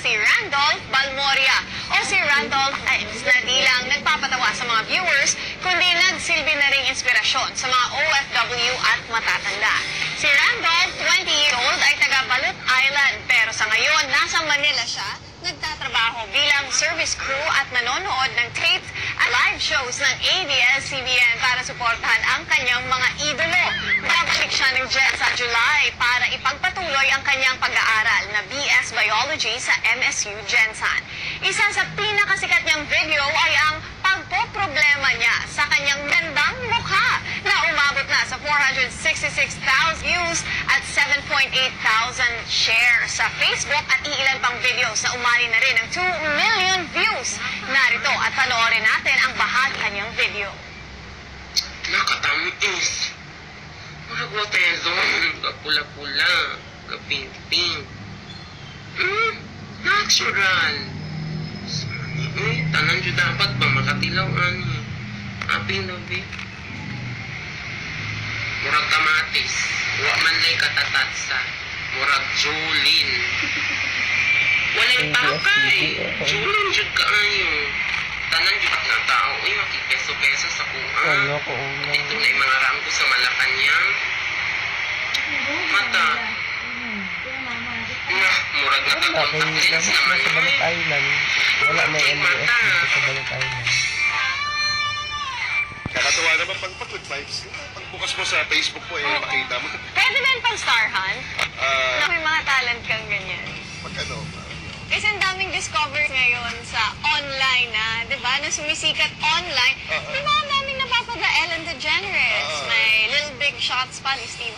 si Randolph Balmoria. O si Randolph ay imbis na di lang nagpapatawa sa mga viewers, kundi nagsilbi na ring inspirasyon sa mga OFW at matatanda. Si Randolph, 20-year-old, ay taga Balut Island, pero sa ngayon, nasa Manila siya, nagtatrabaho bilang service crew at nanonood ng tapes at live shows ng ABS-CBN para suportahan ang kanyang mga idolo. Babalik siya ng jet sa July para ipagpatuloy ang kanyang pag-aaral na BS Biology sa MSU Gensan. Isa sa pinakasikat niyang video ay ang pagpoproblema niya sa kanyang gandang mukha na umabot na sa 466,000 views at 7.8 thousand shares sa Facebook at iilan pang videos na umali na rin ng 2 million views. Narito at panoorin natin ang bahagi kanyang video. Nakatamis. Magwatezon, kapula-pula, kaping-ping. Natural. Tanan dyan dapat ba makatilaw ani? Aping labi. Murag kamatis. Wa man lay katatatsa. Murag julin. Walay pakay. Julin jud kaayo. Tanan jud na tao. Uy, makipeso-peso sa kuha. Ito na yung mga rangko sa Malacanang. Mata. Murag nagkakontak lens naman sa Balut Island. Wala may MBS dito sa Balut Island. Nakatuwa naman pag vibes. Pagbukas mo sa Facebook mo, makita mo. Pwede ba yung pang-starhan? Ah, Na may mga talent kang ganyan. pag ano, Kasi ang daming discover ngayon sa online na, di ba? Na sumisikat online. Di ba ang daming napapada Ellen DeGeneres? May Little Big Shots pa ni Steve